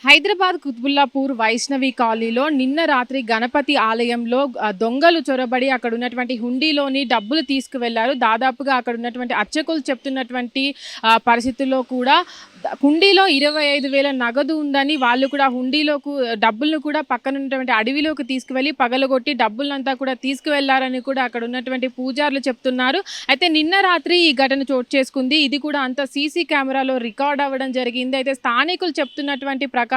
హైదరాబాద్ కుత్బుల్లాపూర్ వైష్ణవి కాలనీలో నిన్న రాత్రి గణపతి ఆలయంలో దొంగలు చొరబడి అక్కడ ఉన్నటువంటి హుండీలోని డబ్బులు తీసుకువెళ్లారు. దాదాపుగా అక్కడ ఉన్నటువంటి అర్చకులు చెప్తున్నటువంటి పరిస్థితుల్లో కూడా హుండీలో 25,000 నగదు ఉందని, వాళ్ళు కూడా హుండీలోకి డబ్బులను కూడా పక్కన ఉన్నటువంటి అడవిలోకి తీసుకువెళ్ళి పగలగొట్టి డబ్బులంతా కూడా తీసుకువెళ్లారని కూడా అక్కడ ఉన్నటువంటి పూజారులు చెప్తున్నారు. అయితే నిన్న రాత్రి ఈ ఘటన చోటు చేసుకుంది. ఇది కూడా అంత సీసీ కెమెరాలో రికార్డ్ అవ్వడం జరిగింది. అయితే స్థానికులు చెప్తున్నటువంటి ప్రకారం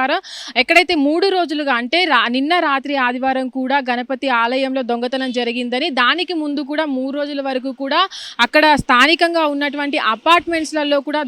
ఎక్కడైతే 3 రోజులుగా అంటే నిన్న రాత్రి ఆదివారం కూడా గణపతి ఆలయంలో దొంగతనం జరిగిందని, దానికి ముందు కూడా 3 రోజుల వరకు కూడా అక్కడ స్థానికంగా ఉన్నటువంటి అపార్ట్మెంట్స్లలో కూడా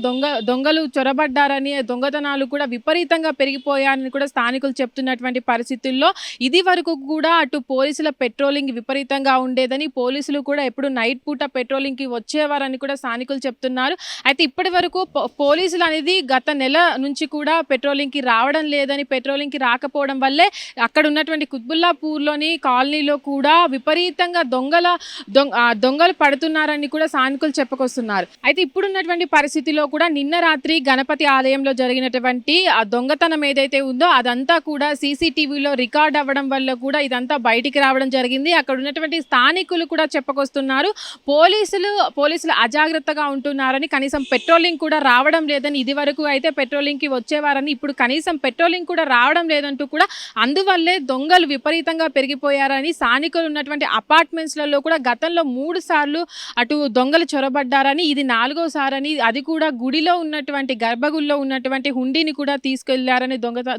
దొంగలు చొరబడ్డారని, దొంగతనాలు కూడా విపరీతంగా పెరిగిపోయారని కూడా స్థానికులు చెప్తున్నటువంటి పరిస్థితుల్లో ఇది వరకు కూడా అటు పోలీసుల పెట్రోలింగ్ విపరీతంగా ఉండేదని, పోలీసులు కూడా ఎప్పుడు నైట్ పూట పెట్రోలింగ్కి వచ్చేవారని కూడా స్థానికులు చెప్తున్నారు. అయితే ఇప్పటి వరకు పోలీసులు అనేది గత నెల నుంచి కూడా పెట్రోలింగ్కి రావడం లేదని, పెట్రోలింగ్కి రాకపోవడం వల్లే అక్కడ ఉన్నటువంటి కుత్బుల్లాపూర్లోని కాలనీలో కూడా విపరీతంగా దొంగలు పడుతున్నారని కూడా స్థానికులు చెప్పుకొస్తున్నారు. అయితే ఇప్పుడున్నటువంటి పరిస్థితిలో కూడా నిన్న రాత్రి గణపతి ఆలయంలో జరిగినటువంటి ఆ దొంగతనం ఏదైతే ఉందో అదంతా కూడా సీసీటీవీలో రికార్డ్ అవ్వడం వల్ల కూడా ఇదంతా బయటికి రావడం జరిగింది. అక్కడ ఉన్నటువంటి స్థానికులు కూడా చెప్పుకొస్తున్నారు, పోలీసులు అజాగ్రత్తగా ఉంటున్నారని, కనీసం పెట్రోలింగ్ కూడా రావడం లేదని, ఇది వరకు అయితే పెట్రోలింగ్కి వచ్చేవారని, ఇప్పుడు కనీసం పెట్రోలింగ్ కూడా రావడం లేదంటూ కూడా, అందువల్లే దొంగలు విపరీతంగా పెరిగిపోయారని, స్థానికులు ఉన్నటువంటి అపార్ట్మెంట్స్లలో కూడా గతంలో 3 సార్లు అటు దొంగలు చొరబడ్డారని, ఇది 4వ సారని, అది కూడా గుడిలో ఉన్నటువంటి గర్భగుడిలో ఉన్నటువంటి హుండీని కూడా తీసుకెళ్లారని,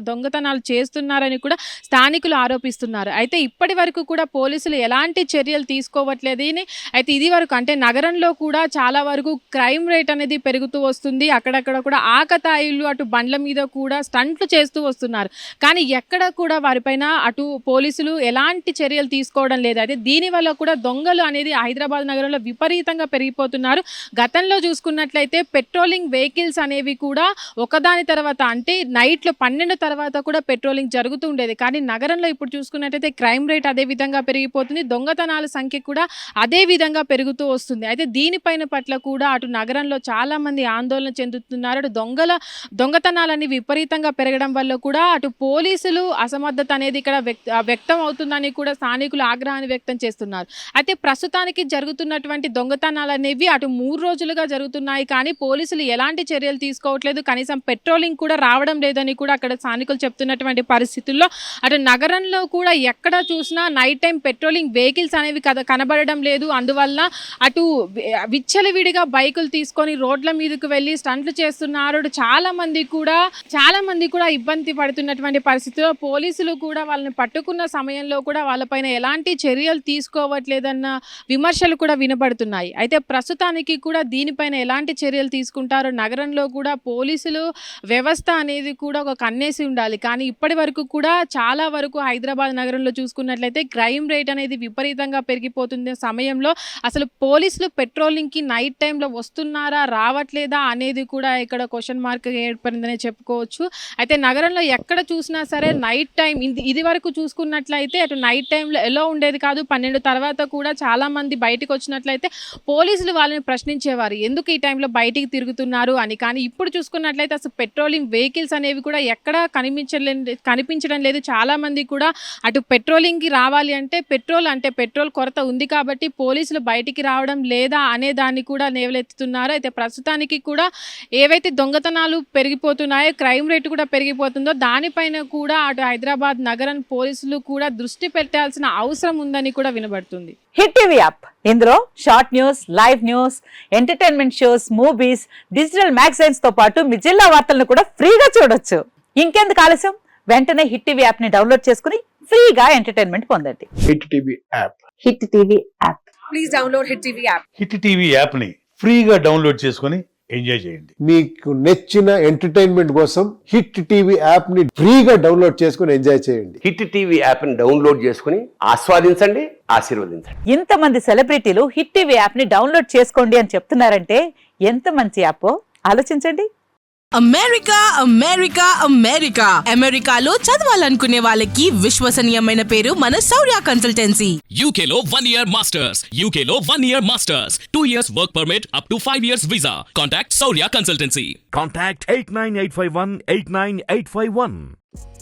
దొంగతనాలు చేస్తున్నారని కూడా స్థానికులు ఆరోపిస్తున్నారు. అయితే ఇప్పటి వరకు కూడా పోలీసులు ఎలాంటి చర్యలు తీసుకోవట్లేదని, అయితే ఇది వరకు అంటే నగరంలో కూడా చాలా వరకు క్రైమ్ రేట్ అనేది పెరుగుతూ వస్తుంది. అక్కడక్కడ కూడా ఆకతాయిలు అటు బండ్ల మీద కూడా స్టంట్లు చేస్తూ వస్తున్నారు. కానీ ఎక్కడ కూడా వారిపైన అటు పోలీసులు ఎలాంటి చర్యలు తీసుకోవడం లేదు. అయితే దీనివల్ల కూడా దొంగలు అనేది హైదరాబాద్ నగరంలో విపరీతంగా పెరిగిపోతున్నారు. గతంలో చూసుకున్నట్లయితే పెట్రోలింగ్ వెహికల్స్ అనేవి కూడా ఒకదాని తర్వాత అంటే నైట్లో 12 తర్వాత కూడా పెట్రోలింగ్ జరుగుతూ ఉండేది. కానీ నగరంలో ఇప్పుడు చూసుకున్నట్లయితే క్రైమ్ రేట్ అదే విధంగా పెరిగిపోతుంది, దొంగతనాల సంఖ్య కూడా అదే విధంగా పెరుగుతూ వస్తుంది. అయితే దీనిపైన పట్ల కూడా అటు నగరంలో చాలా మంది ఆందోళన చెందుతున్నారు. అటు దొంగతనాలని విపరీతంగా పెరగడం వల్ల కూడా అటు పోలీసులు అసమర్థత అనేది ఇక్కడ వ్యక్తం అవుతుందని కూడా స్థానికులు ఆగ్రహాన్ని వ్యక్తం చేస్తున్నారు. అయితే ప్రస్తుతానికి జరుగుతున్నటువంటి దొంగతనాలు అనేవి అటు 3 రోజులుగా జరుగుతున్నాయి, కానీ పోలీసులు ఎలాంటి చర్యలు తీసుకోవట్లేదు, కనీసం పెట్రోలింగ్ కూడా రావడం లేదని కూడా అక్కడ స్థానికులు చెప్తున్నటువంటి పరిస్థితుల్లో అటు నగరంలో కూడా ఎక్కడ చూసినా నైట్ టైం పెట్రోలింగ్ వెహికల్స్ అనేవి కనబడడం లేదు. అందువల్ల అటు విచ్చలవిడిగా బైకులు తీసుకొని రోడ్ల మీదకు వెళ్ళి స్టంట్లు చేస్తున్నారు. చాలా మంది కూడా ఇబ్బంది పడుతున్నటువంటి పరిస్థితిలో పోలీసులు కూడా వాళ్ళని పట్టుకున్న సమయంలో కూడా వాళ్ళపైన ఎలాంటి చర్యలు తీసుకోవట్లేదన్న విమర్శలు కూడా వినబడుతున్నాయి. అయితే ప్రస్తుతానికి కూడా దీనిపైన ఎలాంటి చర్యలు తీసుకుంటారో, నగరంలో కూడా పోలీసులు వ్యవస్థ అనేది కూడా ఒక కన్నేసి ఉండాలి. కానీ ఇప్పటి వరకు కూడా చాలా వరకు హైదరాబాద్ నగరంలో చూసుకున్నట్లయితే క్రైమ్ రేట్ అనేది విపరీతంగా పెరిగిపోతుంది సమయంలో అసలు పోలీసులు పెట్రోలింగ్కి నైట్ టైంలో వస్తున్నారా రావట్లేదా అనేది కూడా ఇక్కడ క్వశ్చన్ మార్క్ ఏర్పడిందనే చెప్పుకోవచ్చు. అయితే నగరంలో ఎక్కడ చూసినా సరే నైట్ టైం ఇది వరకు చూసుకున్నట్లయితే అటు నైట్ టైంలో ఎలా ఉండేది కాదు. 12 తర్వాత కూడా చాలా మంది బయటకు వచ్చినట్లయితే పోలీసులు వాళ్ళని ప్రశ్నించేవారు, ఎందుకు ఈ టైంలో బయటికి తిరుగుతున్నారు అని. కానీ ఇప్పుడు చూసుకున్నట్లయితే అసలు పెట్రోలింగ్ వెహికల్స్ అనేవి కూడా ఎక్కడా కనిపించడం లేదు. చాలా మంది కూడా అటు పెట్రోలింగ్కి రావాలి అంటే పెట్రోల్ కొరత ఉంది కాబట్టి పోలీసులు బయటికి రావడం లేదా అనే దాన్ని కూడా లేవలెత్తుతున్నారు. అయితే ప్రస్తుతానికి కూడా ఏవైతే దొంగతనాలు పెరిగిపోతున్నాయో, క్రైమ్ రేట్ కూడా పెరిగిపోతుందో దానిపైన కూడా అటు హైదరాబాద్ నగరం పోలీసులు కూడా దృష్టి పెట్టాల్సిన అవసరం ఉందని కూడా వినబడుతుంది. హిట్ టీవీ యాప్, ఇందులో short news, live news, entertainment shows, movies, digital magazines తో పాటు మీ జిల్లా వార్తలను కూడా ఫ్రీగా చూడొచ్చు. ఇంకెందుకు ఆలస్యం, వెంటనే హిట్ టీవీ యాప్ ని డౌన్లోడ్ చేసుకుని ఫ్రీగా ఎంటర్టైన్మెంట్ పొందండి. Hit TV app. Hit TV app. Please download hit TV app. Hit TV app ని ఫ్రీగా డౌన్లోడ్ చేసుకుని ఎంజాయ్ చేయండి. మీకు నచ్చిన ఎంటర్టైన్మెంట్ కోసం హిట్ టీవీ యాప్ ని ఫ్రీగా డౌన్లోడ్ చేసుకుని ఎంజాయ్ చేయండి. హిట్ టీవీ యాప్ ని డౌన్లోడ్ చేసుకుని ఆస్వాదించండి, ఆశీర్వదించండి. ఇంతమంది సెలబ్రిటీలు హిట్ టీవీ యాప్ ని డౌన్లోడ్ చేసుకోండి అని చెప్తున్నారంటే ఎంత మంచి యాప్ ఆలోచించండి. అమెరికా అమెరికా అమెరికా అమెరికాలో చదవాలనుకునే వాళ్ళకి విశ్వసనీయమైన పేరు మన శౌర్య consultancy. UK Law 1 Year Masters. UK Law 1 Year Masters. 2 years work permit up to 5 years visa. Contact Saurya Consultancy. Contact 89851 89851.